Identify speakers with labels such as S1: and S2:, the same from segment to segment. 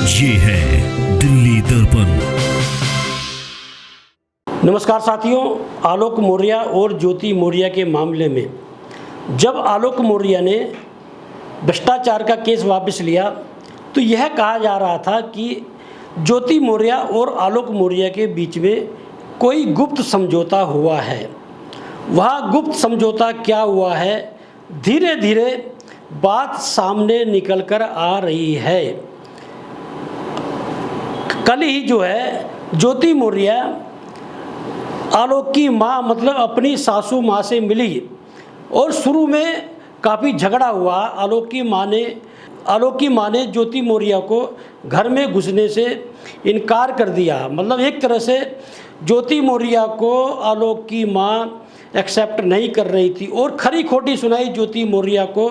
S1: ये है दिल्ली दर्पण।
S2: नमस्कार साथियों, आलोक मौर्य और ज्योति मौर्य के मामले में जब आलोक मौर्य ने भ्रष्टाचार का केस वापस लिया तो यह कहा जा रहा था कि ज्योति मौर्य और आलोक मौर्य के बीच में कोई गुप्त समझौता हुआ है। वह गुप्त समझौता क्या हुआ है, धीरे धीरे बात सामने निकल कर आ रही है। कल ही जो है ज्योति मौर्य आलोक की माँ मतलब अपनी सासू माँ से मिली और शुरू में काफ़ी झगड़ा हुआ। आलोक की माँ ने ज्योति मौर्य को घर में घुसने से इनकार कर दिया। मतलब एक तरह से ज्योति मौर्य को आलोक की माँ एक्सेप्ट नहीं कर रही थी और खरी खोटी सुनाई ज्योति मौर्य को,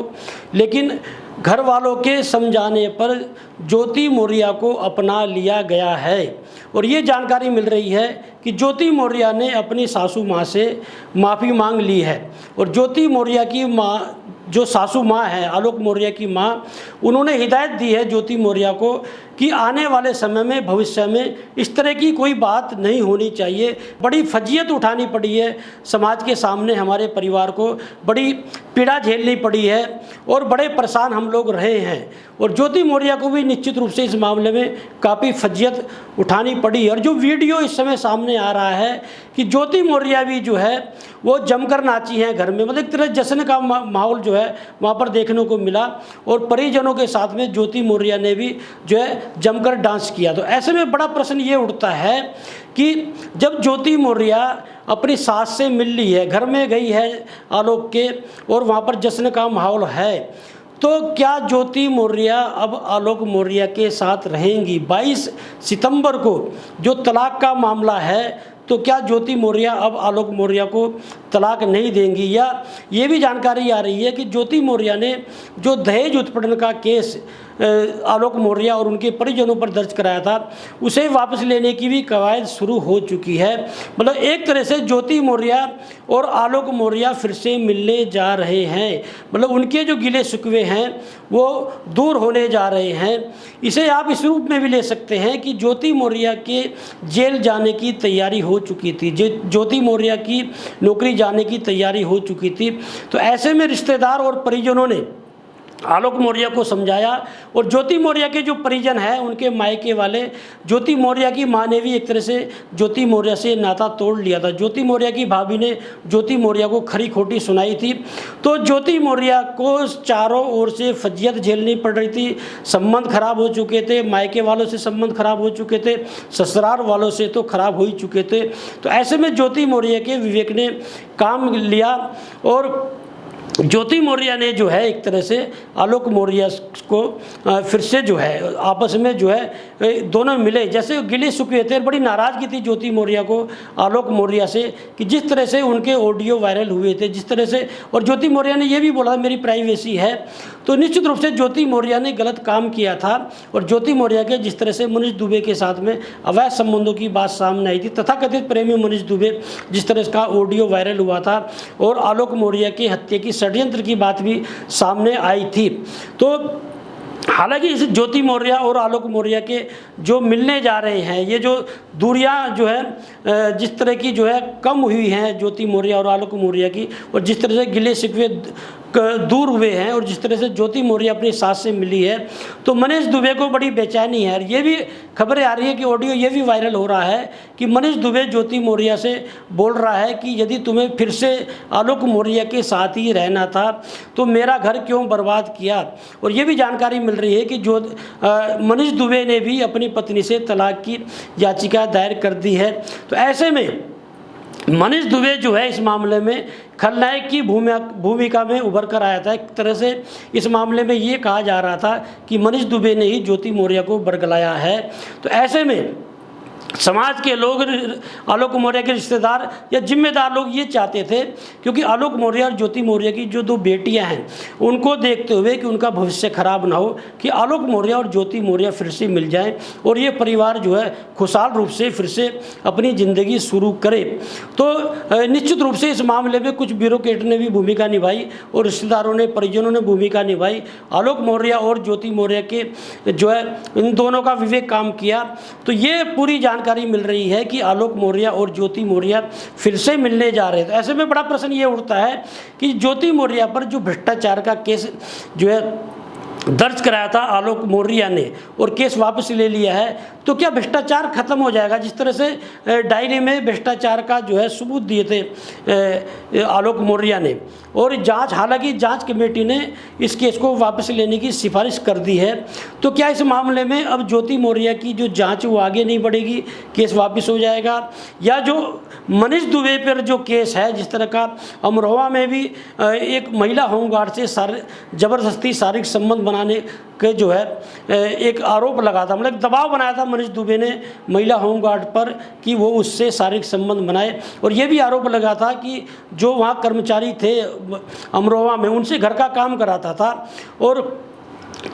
S2: लेकिन घर वालों के समझाने पर ज्योति मौर्य को अपना लिया गया है। और ये जानकारी मिल रही है कि ज्योति मौर्य ने अपनी सासू माँ से माफ़ी मांग ली है और ज्योति मौर्य की माँ जो सासू माँ है, आलोक मौर्य की माँ, उन्होंने हिदायत दी है ज्योति मौर्य को कि आने वाले समय में भविष्य में इस तरह की कोई बात नहीं होनी चाहिए। बड़ी फजीयत उठानी पड़ी है समाज के सामने, हमारे परिवार को बड़ी पीड़ा झेलनी पड़ी है और बड़े परेशान हम लोग रहे हैं। और ज्योति मौर्य को भी निश्चित रूप से इस मामले में काफ़ी फजीयत उठानी पड़ी। और जो वीडियो इस समय सामने आ रहा है कि ज्योति मौर्य भी जो है वो जमकर नाची हैं घर में, मतलब एक तरह जश्न का माहौल जो है वहाँ पर देखने को मिला और परिजनों के साथ में ज्योति मौर्य ने भी जो है जमकर डांस किया। तो ऐसे में बड़ा प्रश्न ये उठता है कि जब ज्योति मौर्य अपनी सास से मिल ली है, घर में गई है आलोक के और वहाँ पर जश्न का माहौल है, तो क्या ज्योति मौर्य अब आलोक मौर्य के साथ रहेंगी? 22 सितंबर को जो तलाक का मामला है, तो क्या ज्योति मौर्य अब आलोक मौर्य को तलाक नहीं देंगी? या ये भी जानकारी आ रही है कि ज्योति मौर्य ने जो दहेज उत्पीड़न का केस आलोक मौर्य और उनके परिजनों पर दर्ज कराया था, उसे वापस लेने की भी कवायद शुरू हो चुकी है। मतलब एक तरह से ज्योति मौर्य और आलोक मौर्य फिर से मिलने जा रहे हैं। मतलब उनके जो गिले शिकवे हैं वो दूर होने जा रहे हैं। इसे आप इस रूप में भी ले सकते हैं कि ज्योति मौर्य के जेल जाने की तैयारी हो चुकी थी, ज्योति मौर्य की नौकरी जाने की तैयारी हो चुकी थी। तो ऐसे में रिश्तेदार और परिजनों ने आलोक मौर्य को समझाया और ज्योति मौर्य के जो परिजन हैं उनके मायके वाले, ज्योति मौर्य की मां ने भी एक तरह से ज्योति मौर्य से नाता तोड़ लिया था। ज्योति मौर्य की भाभी ने ज्योति मौर्य को खरी खोटी सुनाई थी, तो ज्योति मौर्य को चारों ओर से फजीयत झेलनी पड़ रही थी। संबंध खराब हो चुके थे, मायके वालों से संबंध खराब हो चुके थे, ससुराल वालों से तो खराब हो ही चुके थे। तो ऐसे में ज्योति मौर्य के विवेक ने काम लिया और ज्योति मौर्य ने जो है एक तरह से आलोक मौर्य को फिर से जो है आपस में जो है दोनों मिले। जैसे गिले शिकवे थे, बड़ी नाराज़गी थी ज्योति मौर्य को आलोक मौर्य से कि जिस तरह से उनके ऑडियो वायरल हुए थे, जिस तरह से, और ज्योति मौर्य ने ये भी बोला मेरी प्राइवेसी है। तो निश्चित रूप से ज्योति मौर्य ने गलत काम किया था। और ज्योति मौर्य के जिस तरह से मनीष दुबे के साथ में अवैध संबंधों की बात सामने आई थी, तथाकथित प्रेमी मनीष दुबे जिस तरह का ऑडियो वायरल हुआ था और आलोक मौर्य की हत्या की षड्यंत्र की बात भी सामने आई थी। तो हालांकि इस ज्योति मौर्य और आलोक मौर्य के जो मिलने जा रहे हैं, ये जो दूरियां जो है जिस तरह की जो है कम हुई हैं ज्योति मौर्य और आलोक मौर्य की, और जिस तरह से गिले शिकवे दूर हुए हैं और जिस तरह से ज्योति मौर्य अपनी सास से मिली है, तो मनीष दुबे को बड़ी बेचैनी है। ये भी खबरें आ रही है कि ऑडियो ये भी वायरल हो रहा है कि मनीष दुबे ज्योति मौर्य से बोल रहा है कि यदि तुम्हें फिर से आलोक मौर्य के साथ ही रहना था तो मेरा घर क्यों बर्बाद किया। और ये भी जानकारी मिल रही है कि जो मनीष दुबे ने भी अपनी पत्नी से तलाक की याचिका दायर कर दी है। तो ऐसे में मनीष दुबे जो है इस मामले में खलनायक की भूमिका में उभर कर आया था। एक तरह से इस मामले में ये कहा जा रहा था कि मनीष दुबे ने ही ज्योति मौर्य को बरगलाया है। तो ऐसे में समाज के लोग, आलोक मौर्य के रिश्तेदार या जिम्मेदार लोग ये चाहते थे, क्योंकि आलोक मौर्य और ज्योति मौर्य की जो 2 बेटियां हैं उनको देखते हुए कि उनका भविष्य खराब ना हो, कि आलोक मौर्य और ज्योति मौर्य फिर से मिल जाएं और ये परिवार जो है खुशहाल रूप से फिर से अपनी ज़िंदगी शुरू करे। तो निश्चित रूप से इस मामले में कुछ ब्यूरोक्रेट ने भी भूमिका निभाई और रिश्तेदारों ने, परिजनों ने भूमिका निभाई। आलोक मौर्य और ज्योति मौर्य के जो है इन दोनों का विवेक काम किया। तो ये पूरी जानकारी मिल रही है कि आलोक मौर्य और ज्योति मौर्य फिर से मिलने जा रहे हैं। तो ऐसे में बड़ा प्रश्न ये उठता है कि ज्योति मौर्य पर जो भ्रष्टाचार का केस जो है दर्ज कराया था आलोक मौर्य ने और केस वापस ले लिया है, तो क्या भ्रष्टाचार खत्म हो जाएगा? जिस तरह से डायरी में भ्रष्टाचार का जो है सबूत दिए थे आलोक मौर्य ने, और जांच, हालांकि जांच कमेटी ने इस केस को वापस लेने की सिफारिश कर दी है, तो क्या इस मामले में अब ज्योति मौर्य की जो जांच वो आगे नहीं बढ़ेगी, केस वापस हो जाएगा? या जो मनीष दुबे पर जो केस है, जिस तरह का अमरोहा में भी एक महिला होमगार्ड से ज़बरदस्ती शारीरिक संबंध बनाने के जो है एक आरोप लगा था, मतलब दबाव बनाया था मनीष दुबे ने महिला होमगार्ड पर कि वो उससे शारीरिक संबंध बनाए, और ये भी आरोप लगा था कि जो वहाँ कर्मचारी थे अमरोहा में उनसे घर का काम कराता था। और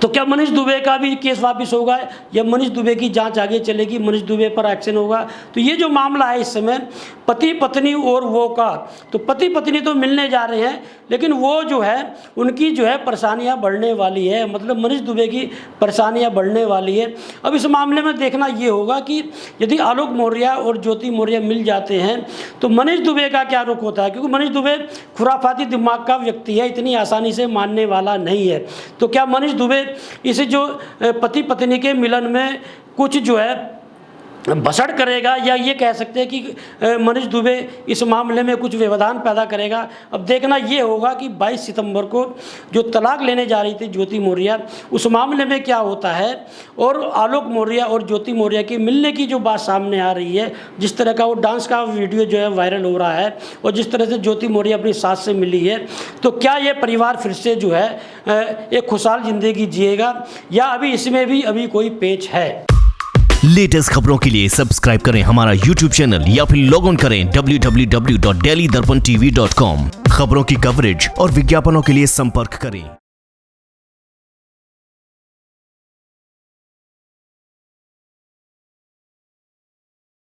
S2: तो क्या मनीष दुबे का भी केस वापस होगा या मनीष दुबे की जांच आगे चलेगी, मनीष दुबे पर एक्शन होगा? तो ये जो मामला है इस समय पति पत्नी और वो का, तो पति पत्नी तो मिलने जा रहे हैं, लेकिन वो जो है उनकी जो है परेशानियां बढ़ने वाली है, मतलब मनीष दुबे की परेशानियां बढ़ने वाली है। अब इस मामले में देखना ये होगा कि यदि आलोक मौर्य और ज्योति मौर्य मिल जाते हैं तो मनीष दुबे का क्या रुख होता है, क्योंकि मनीष दुबे खुराफाती दिमाग का व्यक्ति है, इतनी आसानी से मानने वाला नहीं है। तो क्या मनीष दुबे इस जो पति पत्नी के मिलन में कुछ जो है भसड़ करेगा, या ये कह सकते हैं कि मनीष दुबे इस मामले में कुछ व्यवधान पैदा करेगा? अब देखना ये होगा कि 22 सितंबर को जो तलाक लेने जा रही थी ज्योति मौर्य, उस मामले में क्या होता है, और आलोक मौर्य और ज्योति मौर्य की मिलने की जो बात सामने आ रही है, जिस तरह का वो डांस का वीडियो जो है वायरल हो रहा है, और जिस तरह से ज्योति मौर्य अपनी सास से मिली है, तो क्या ये परिवार फिर से जो है एक खुशहाल ज़िंदगी जिएगा, या अभी इसमें भी अभी कोई पेच है?
S1: लेटेस्ट खबरों के लिए सब्सक्राइब करें हमारा YouTube चैनल या फिर लॉग ऑन करें www.delhidarpantv.com। खबरों की कवरेज और विज्ञापनों के लिए संपर्क करें।